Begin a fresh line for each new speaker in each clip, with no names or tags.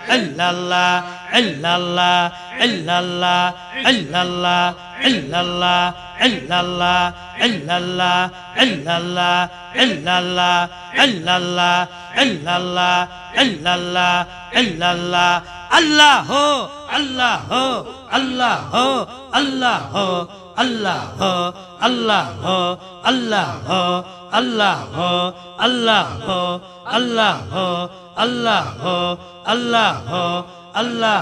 illallah illallah illallah illallah illallah illallah illallah illallah illallah illallah illallah illallah illallah Allah Allah Allah Allah Allah Allah Allah Allah Allah Allah Allah Allah Allah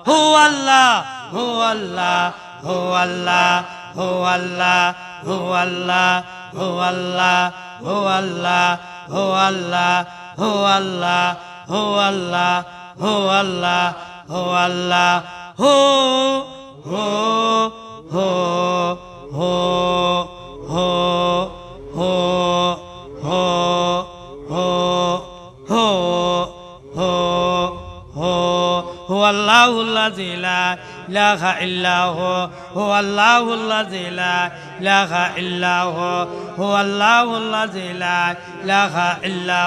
هو الله هو الله هو الله هو الله هو الله هو الله هو الله هو الله هو الله هو الله هو الله هو الله هو هو هو هو هو هو الله الذي لا إله إلا هو الله الذي لا إله إلا هو الله الذي لا إله إلا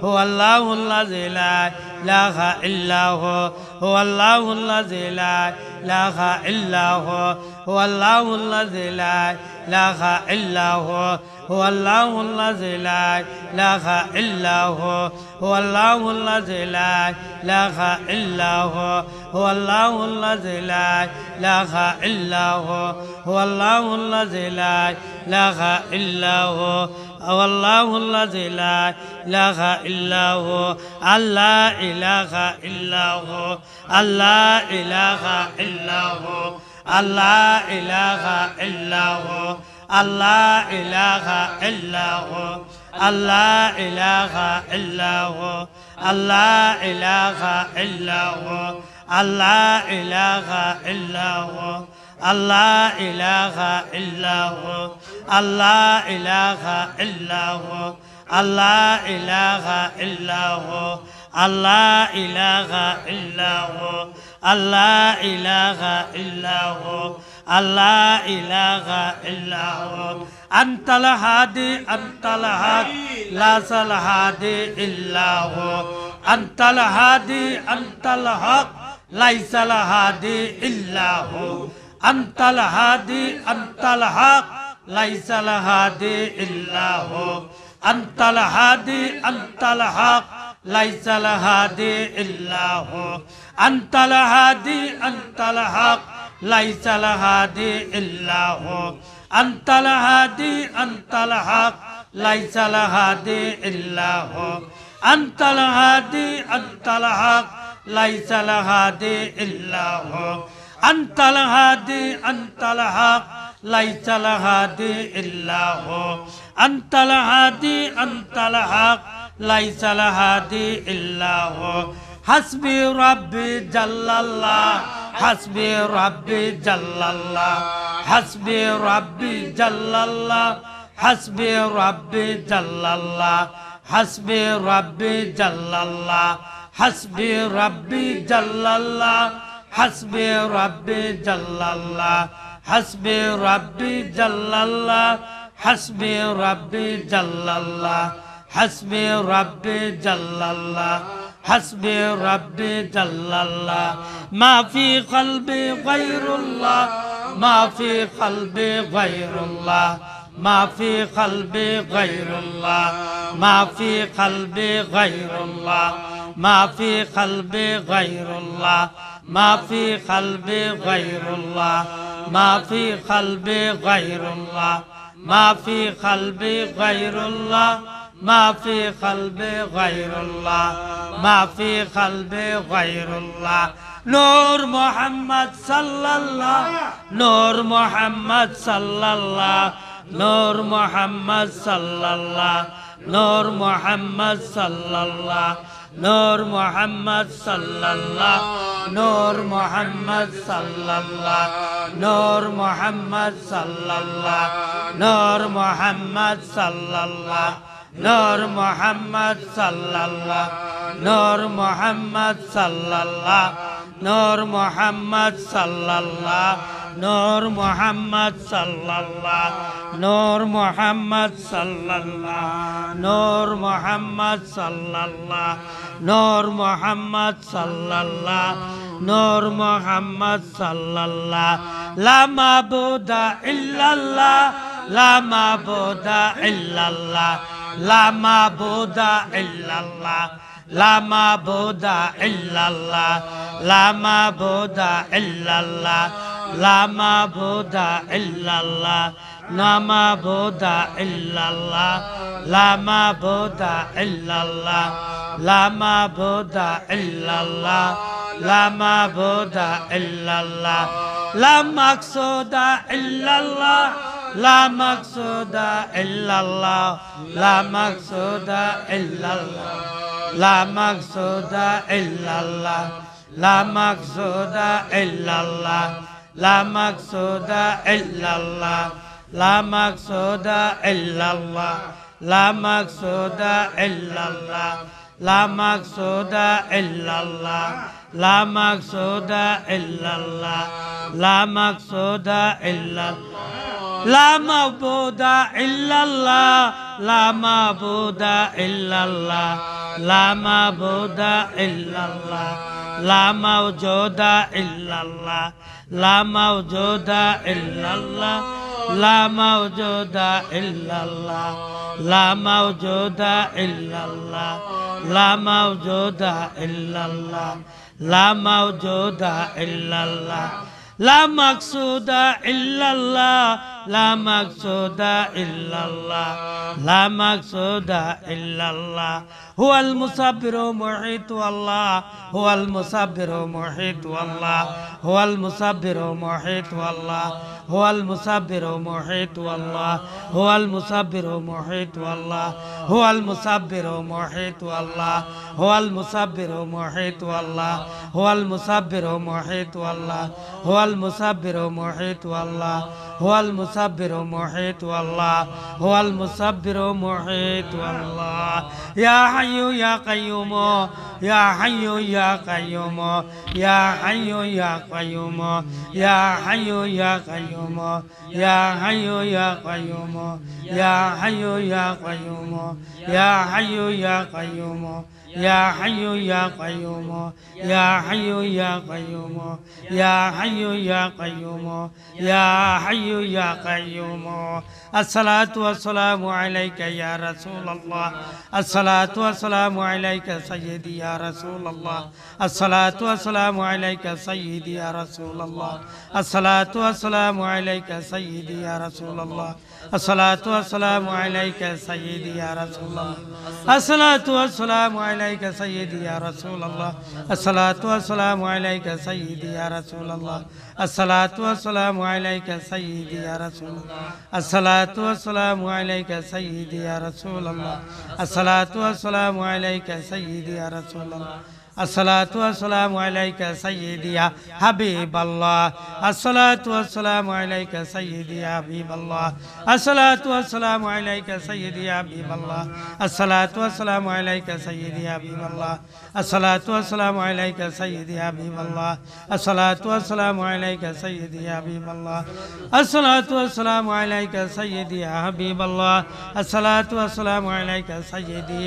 هو الله الذي لا إله إلا هو الله الذي لا إله إلا هو الله الذي لا إله إلا هو الله الذي لا إله إلا هو الله الذي لا إله إلا هو الله الذي لا إله إلا هو الله الذي لا إله إلا هو الله الذي لا إله إلا هو الله إله إلا هو الله إله إلا هو الله إله إلا هو الله إله إلا هو الله إله إلا هو الله إله إلا هو الله إله إلا هو الله إله إلا هو الله إله إلا هو الله إله إلا هو الله إله إلا هو الله إله إلا هو الله إله إلا هو أنت الهادي أنت الهادي لا الهادي إلا هو أنت الهادي أنت الحق ليس الهادي إلا هو أنت الهادي أنت الحق ليس الهادي إلا هو أنت الهادي أنت الحق ليس الهادي إلا هو أنت الهادي أنت الحق ليس الهادي إلا هو أنت الهادي أنت الحق ليس الهادي إلا هو أنت الهادي أنت الحق ليس الهادي إلا هو أنت الهادي أنت الحق ليس الهادي إلا هو أنت الهادي أنت الحق ليس الهادي إلا هو حسبي ربي جل الله حسبي ربي جل الله حسبي ربي جل الله حسبي ربي جل الله حسبي ربي جل الله حسبي ربي جل الله حسبي ربي جل الله حسبي ربي جل الله حسبي ربي جل الله حسبي ربي جل الله حسبي ربي جل الله ما في قلبي غير الله ما في قلبي غير الله ما في قلبي غير الله ما في قلبي غير الله ما في قلبي غير الله ما في قلبي غير الله ما في قلبي غير الله ما في قلبي غير الله ما في قلبي غير الله ما في قلبي غير الله نور محمد صلى الله نور محمد صلى الله نور محمد صلى الله نور محمد صلى الله نور محمد صلى الله نور محمد صلى الله نور محمد صلى الله نور محمد صلى الله نور محمد صلى الله نور محمد صلى الله نور محمد صلى الله নূর মুহাম্মদ সাল্লাল্লাহ নূর মুহাম্মদ সাল্লাল্লাহ নূর মুহাম্মদ সাল্লাল্লাহ নূর মুহাম্মদ সাল্লাল্লাহ নূর মুহাম্মদ সাল্লাল্লাহ লা মাবুদা ইল্লাল্লাহ লা মাবুদা ইল্লাল্লাহ লা মাবুদা ইল্লাল্লাহ লা মাবুদা ইল্লাল্লাহ লা মাবুদা ইল্লাল্লাহ লা মাবুদা ইল্লাল্লাহ লা মাবুদা ইল্লাল্লাহ লা মাবুদা ইল্লাল্লাহ লা মাবুদা ইল্লাল্লাহ লা মাবুদা ইল্লাল্লাহ লা মাকসুদা ইল্লাল্লাহ লা মাকসুদা ইল্লাল্লাহ লা মাকসুদা ইল্লাল্লাহ লা মাকসুদা ইল্লাল্লাহ লা মাকসুদা ইল্লাল্লাহ লা মাকসুদা ইল্লাল্লাহ লা মাকসুদা ইল্লাল্লাহ লা মাকসুদা ইল্লাল্লাহ লা মাকসুদা ইল্লাল্লাহ লা মাকসুদা ইল্লাল্লাহ লা মাকসুদা ইল্লাল্লাহ লা মাবুদা ইল্লাল্লাহ লা মাবুদা ইল্লাল্লাহ লা মাবুদা ইল্লাল্লাহ লা মাওজুদা ইল্লাল্লাহ লা মাওজুদা ইল্লাল্লাহ লা মাওজুদা ইল্লাল্লাহ লা মাওজুদা ইল্লাল্লাহ লা মাওজুদা ইল্লাল্লাহ লা মাওজুদা ইল্লাল্লাহ লা মাকসুদা ইল্লাল্লাহ লা মাকসুদা ইল্লাল্লাহ লা মাকসুদা ইল্লাল্লাহ হুয়াল মুসাব্বিরু মুহিতু আল্লাহ হুয়াল মুসাব্বিরু মুহিতু আল্লাহ হুয়াল মুসাব্বিরু মুহিতু আল্লাহ হুয়াল মুসাব্বিরু মুহিতু আল্লাহ হুয়াল মুসাব্বিরু মুহিতু আল্লাহ হুয়াল মুসাব্বিরু মুহিতু আল্লাহ হুয়াল মুসাব্বিরু মুহিতু আল্লাহ হুয়াল মুসাব্বিরু মুহিতু আল্লাহ হুয়াল মুসাব্বিরু মুহিতু আল্লাহ হুয়াল মুসাব্বিরু মুহিতু আল্লাহ হুয়াল মুসাব্বিরু মুহিতু আল্লাহ ইয়া হাইয়ু ইয়া কাইয়ুম ইয়া হাইয়ু ইয়া কাইয়ুম ইয়া হাইয়ু ইয়া কাইয়ুম ইয়া হাইয়ু ইয়া কাইয়ুম ইয়া হাইয়ু ইয়া কাইয়ুম ইয়া হাইয়ু ইয়া কাইয়ুম ইয়া হাইয়ু ইয়া কাইয়ুম ইয়া হাইয়ু ইয়া কাইয়ুম ইয়া হাইয়ু ইয়া কাইয়ুম ইয়া হাইয়ু ইয়া কাইয়ুম ইয়া হাইয়ু ইয়া কাইয়ুম আসসালাতু ওয়াসসালামু আলাইকা ইয়া রাসূলুল্লাহ আসসালাতু ওয়াসসালামু আলাইকা সাইয়্যিদি ইয়া রাসূলুল্লাহ আসসালাতু ওয়াসসালামু আলাইকা সাইয়্যিদি ইয়া রাসূলুল্লাহ আসসালাতু ওয়াসসালামু আলাইকা সাইয়্যিদি ইয়া রাসূলুল্লাহ আসসালাতু ওয়াসসালামু আলাইকা সাইয়্যিদি ইয়া রাসূলুল্লাহ আসসালাতু ওয়াসসালামু আলাইকা সাইয়্যিদি ইয়া রাসূলুল্লাহ আসসালাতু ওয়াসসালামু আলাইকা সাইয়্যিদি ইয়া রাসূলুল্লাহ আসসালাতু ওয়াসসালামু আলাইকা সাইয়্যিদি ইয়া রাসূলুল্লাহ আসসালাতু ওয়াসসালামু আলাইকা সাইয়্যিদি ইয়া রাসূলুল্লাহ আসসালাতু ওয়াসসালামু আলাইকা সাইয়্যিদি ইয়া রাসূলুল্লাহ আসসালাতু ওয়াসসালামু আলাইকা সাইয়্যিদি ইয়া হাবিবাল্লাহ আসসালাতু ওয়াসসালামু আলাইকা সাইয়্যিদি ইয়া হাবিবাল্লাহ আসসালাতু ওয়াসসালামু আলাইকা সাইয়্যিদি ইয়া হাবিবাল্লাহ আসসালাতু ওয়াসসালামু আলাইকা সাইয়্যিদি ইয়া হাবিবাল্লাহ আসসালাতু ওয়াসসালামু আলাইকা সাইয়্যিদি ইয়া হাবিবাল্লাহ আসসালাতু ওয়াসসালামু আলাইকা সাইয়্যিদি ইয়া হাবিবাল্লাহ আসসালাতু ওয়াসসালামু আলাইকা সাইয়্যিদি ইয়া হাবিবাল্লাহ আসসালাতু ওয়াসসালামু আলাইকা সাইয়্যিদি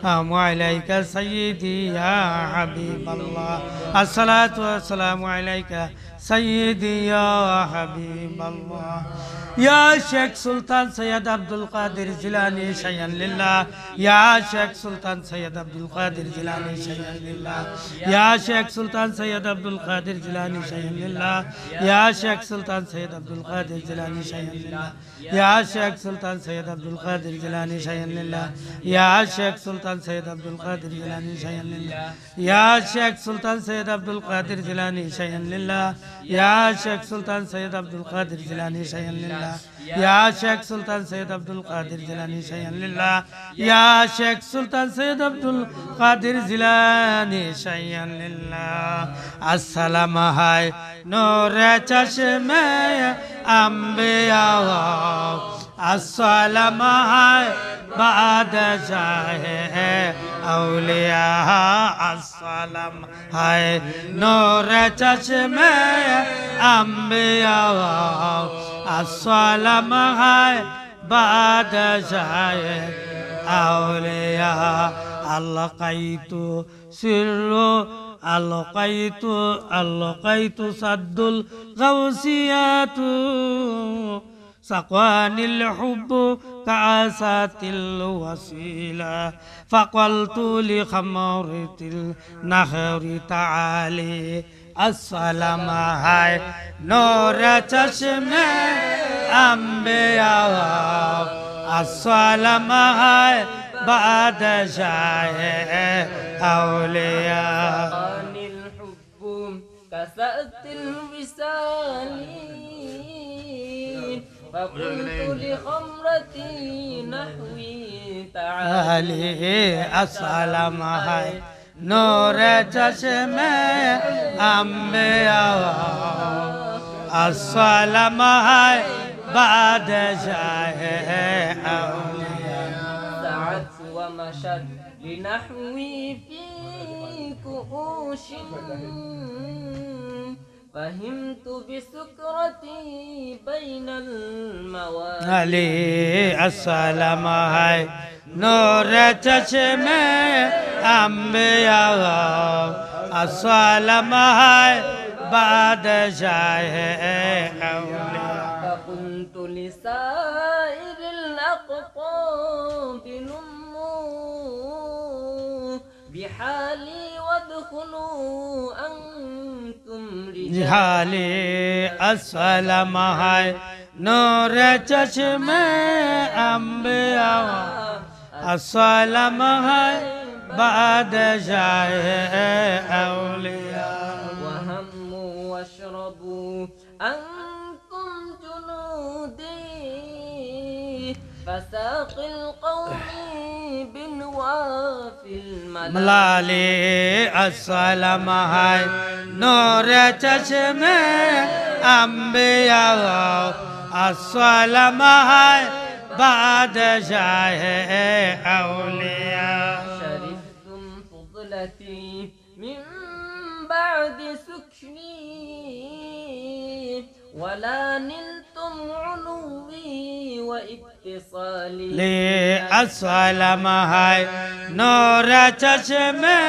وعليك سيدي يا حبيب الله الصلاة والسلام عليك سيدي يا حبيب الله يا شيخ سلطان سيد عبد القادر جيلاني شيئا لله يا شيخ سلطان سيد عبد القادر جيلاني شيئا لله يا شيخ سلطان سيد عبد القادر جيلاني شيئا لله يا شيخ سلطان سيد عبد القادر جيلاني شيئا لله يا شيخ سلطان سيد عبد القادر جيلاني شيئا لله يا شيخ سلطان سيد عبد القادر جيلاني شيئا لله يا شيخ سلطان سيد عبد القادر جيلاني شيئا لله يا شيخ سلطان سيد عبد القادر جيلاني شيئا لله يا شيخ سلطان سيد عبد القادر جيلاني شيئا لله يا شيخ سلطان سيد عبد القادر جيلاني شيئا لله السلام هاي نور چشمه انبیاء अस्सलाम है बादशाह औलिया अस्सलाम है नूर चश्मे अंबिया अस्सलाम है बादशाह औलिया अलकाइतु सिर्रु अलकाइतु सद्दुल गौसियातु سقاني الحب كعسات الوسيلة فقلت لخمرة النهر تعالي السلام هاي نور چشمه انبیاء السلام هاي بعد شاه اولیاء
سقاني الحب كسأت الوسال فقلت لخمرتي نحوي
تعالي السلام هاي نور چشمه انبیاء السلام هاي بعد شاه اولیاء
سعت ومشت لنحوي في كؤوش فهمت بسكرتي بين المواد
علي السلام هاي نور چشمه انبیاء السلام هاي بعد شاه اولیاء
فقلت لسائر الأقطاب نموا بحالي وادخلوا أنتم رجال
جهالي السلام هاي نور چشمه انبیاء السلام هاي بعد شاه اولیاء
وهموا واشربوا أنتم جنودي فساقي القوم بالوافي
ملالي السلام هاي نور چشمه انبیاء السلام هاي بعد شاه اولیاء
شربتم فضلتي من بعد سكري ولا نلتم علوي واتصالي
لي السلام هاي نور چشمه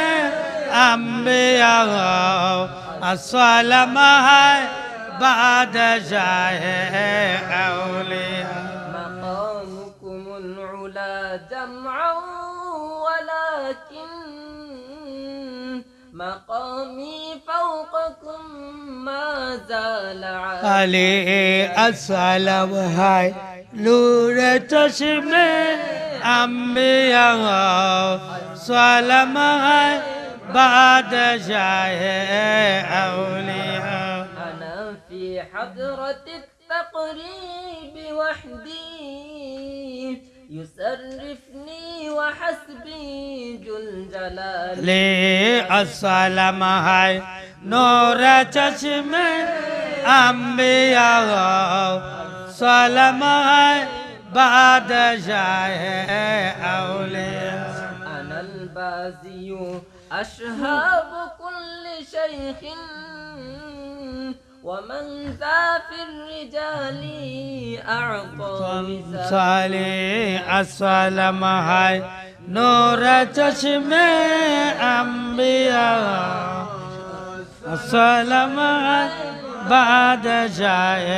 انبیاء السلام هاي بعد شاه اولیاء
مقامكم العلا جمعا ولكن مقامي فوقكم ما زال عالي
علي السلام هاي نور چشمه انبیاء سلام هاي بعد شاه اولیاء
أنا في حضرة التقريب وحدي يسرفني وحسبي ذو الجلال
لي السلام هاي نور چشمه انبیاء سلام هاي بعد شاه اولیاء
أنا البازي أشهاب كل شيخ ومن ذا في الرجال أعطى مثال
صالي السلام هاي نور چشمه انبیاء السلام هاي بعد شاه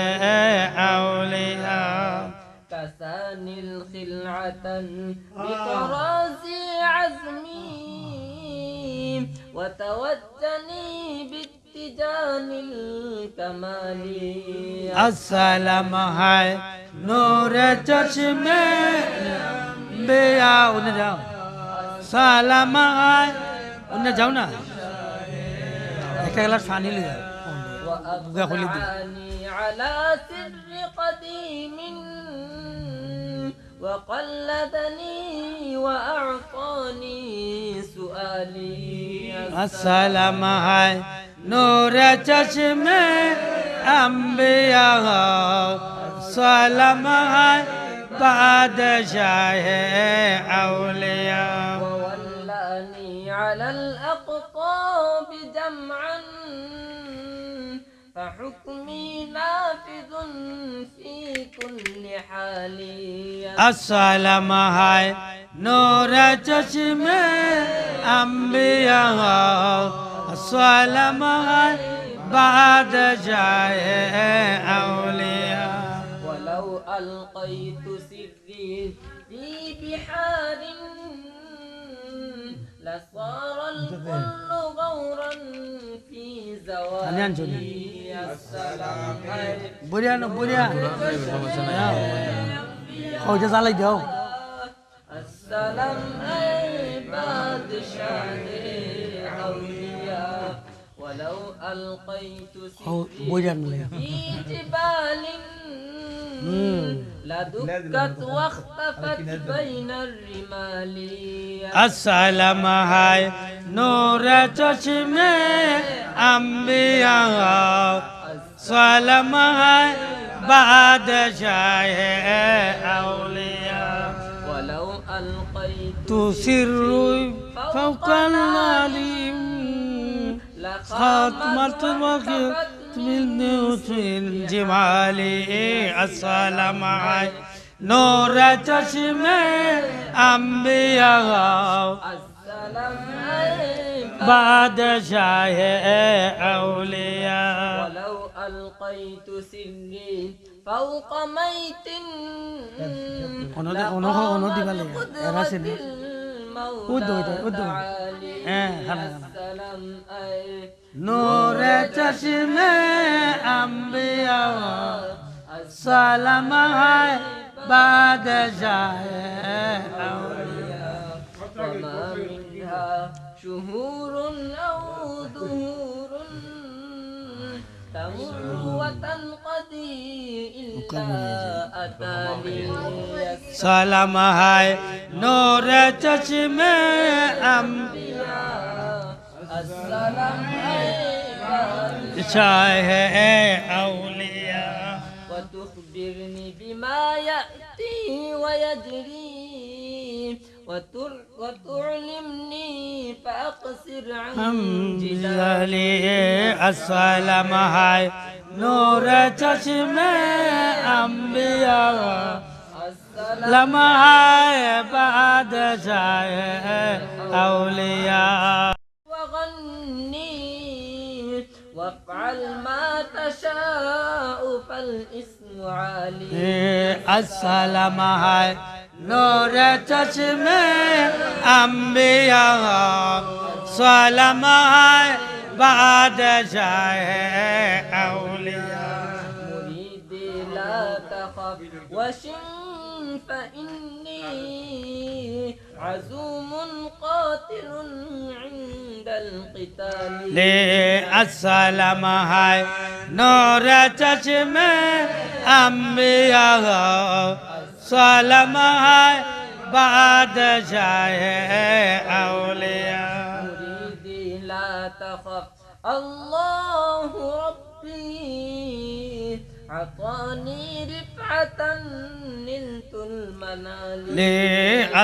اولیاء
كساني الخلعة بطرازي عزمي وتوجني باتجان الكمال
السلام هاي نور چشمه انبیاء उन्हें जाओ सलाम हाय उन्हें जाओ ना एक गिलास पानी ले जाओ
وأطلعني على سر قديم وقلدني وأعطاني سؤالي
السلام هاي نور چشمه انبیاء سلام هاي बादशाह औलिया
وولاني على الأقطاب جمعا فحكمي نافذ في كل حال
السلام है नूर चश्मे अंबिया السلام है बादशाह औलिया
ولو ألقيت سري في بحار لصار الكل غورا في زوالي السلام
बुढ़िया न बुढ़िया हो जा साला जाओ
السلام بادشاه أولياء ولو ألقيت
हो
سري
बुढ़िया न ले
في جبال لدكت واختفت بين الرمال
السلام है नूर चश्मे अंबिया सलाम है बादशाह औलिया
ولو ألقيت
تسر فوق العليم خاتمة الوقت من نوت الجمال السلام على نور چشمه انبیاء
السلام
بادشاہ اولیاء
ولو ألقيت سري فوق ميت
ono di balik era sini udo
تعالي السلام
نور چشمه انبیاء سلام ہے بادشاہ اولیاء
وما منها شهور أو دهور تمر وتنقضي إلا أتاني
سلام ہے نور چشمه
السلام
بادشاہ اولیاء
وتخبرني بما يأتي ويجري وتعلمني فأقصر عن جدالي
جلالی السلام ہے نور چشمه انبیاء
السلام
لما ہے بادشاہ اولیاء
وغني وافعل ما تشاء فالاسم عالي
السلام ہے نور چشمه انبیاء سلام ہے بادشاہ اولیاء
مريدي لا تخف وشن فإني عزوم قاتل عند القتال
السلام ہے نور چشمه انبیاء سلام ہے بادشاہ اولیاء
مريدي لا تخف الله ربي عطاني رفعة نلت المنال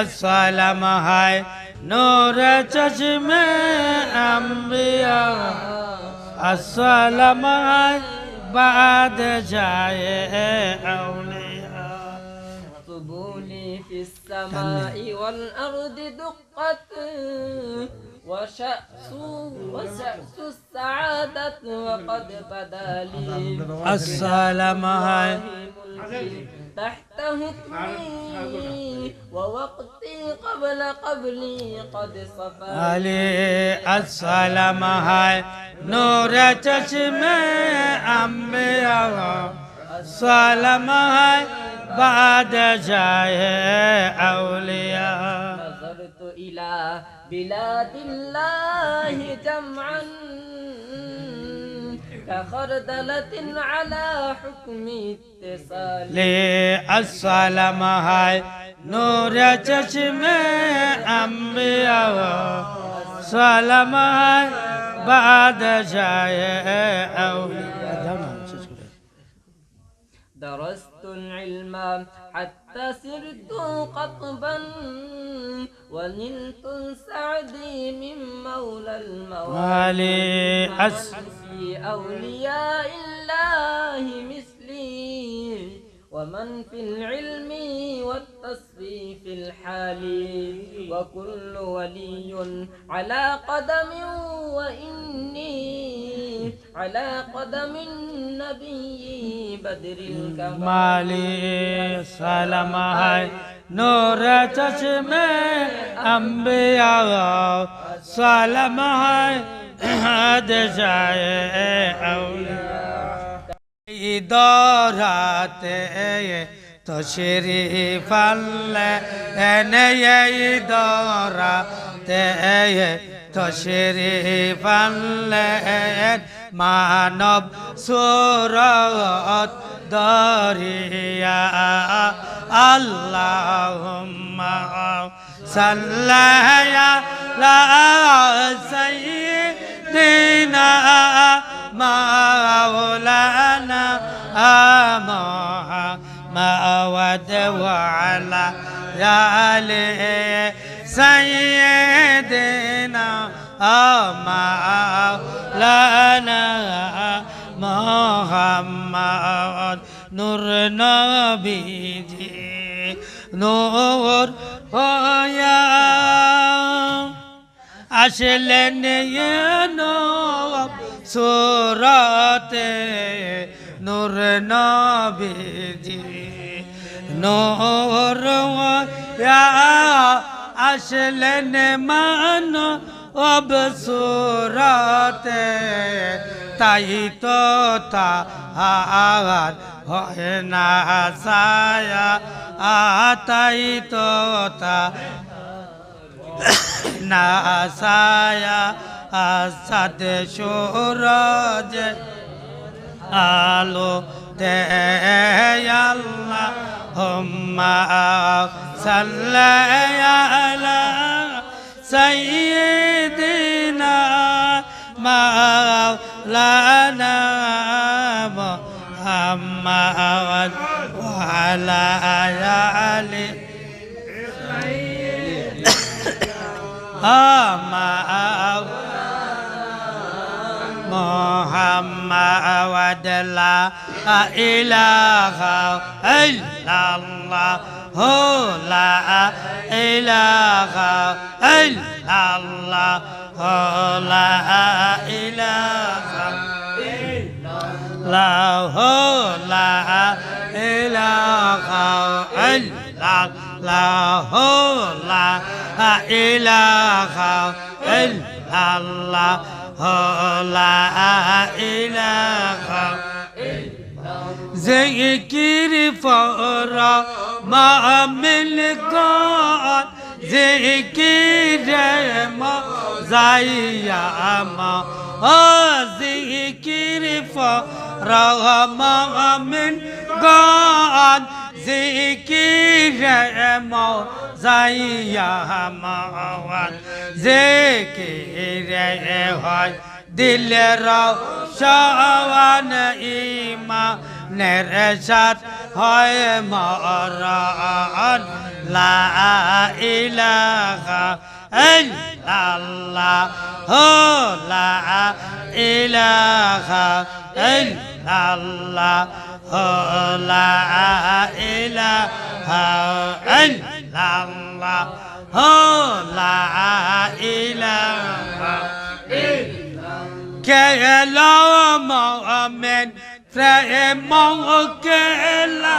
السلام ہے نور چشمه انبیاء السلام ہے بادشاہ اولیاء
طبولي في السماء والأرض دقت وشأس السعادة وقد بدا لي
السلام ہے
ملكي تحت حكمي ووقتي قبلي قد صفى
علی السلام ہے نور چشمه انبیاء سلام ہے بادشاہ اولیاء
نظرت إلى بلاد الله جمعا كخردلة على حكم اتصال
السلام ہے نور چشمه انبیاء سلام ہے بادشاہ اولیاء
درست العلم حتى حتى صرت قطبا ونلت سعدي من مولى الموالي في أولياء الله مثلي ومن في العلم والتصريف الحالي وكل ولي على قدم وإني على قدم النبي بدر الكمال
سلام ہے نور چشمے انبیاء سلام ہے دشائے اولیاء دورات تشریف لے دورات تشریف لے মানব সুরত দরিয়া আল্লাহুম্মা সাল্লি আলা সাইয়্যিদিনা মাওলানা মুহাম্মাদ ওয়া আলা আলি সাইয়্যিদিনা مولانا محمد نور نبی نور ہویا اشلن نور صورت نور نبی نور ہویا اشلن مانو অবসুরত তাই তো তাহার হয় না ছায়া তাই তো না ছায়া আসাদ সূরজ আলো দে আল্লাহ হুম্মা সাল্লি আলা سيدنا مولانا محمد وعلى آله محمد لا إله إلا الله لا إله إلا الله لا إله إلا الله لا إله إلا الله لا إله إلا الله لا إله ذکر فورا ما من قاد ذکر ما زایا ما ذکر فورا ما من قاد ذکر ما زایا ما ذکر ہے দিল রওশন ঈমানের সাথ হয় মরণ লা ইলাহা ইল্লাল্লাহ লা ইলাহা ইল্লাল্লাহ লা ইলাহা ইল্লাল্লাহ লা ইলাহা que lo momen traemos que la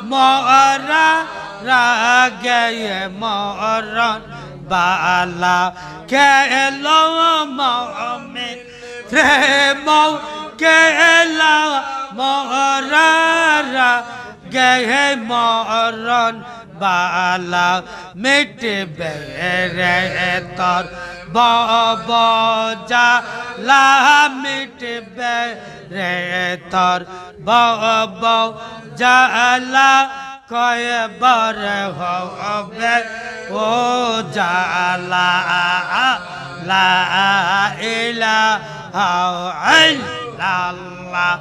mora raga moran bala que lo momen traemos que la mora raga moran bala mit bere tor বাবা জালা মিটবে রে তোর বাবা জালা কয়বার হবে ও জালা লা ইলাহা ইল্লাল্লাহ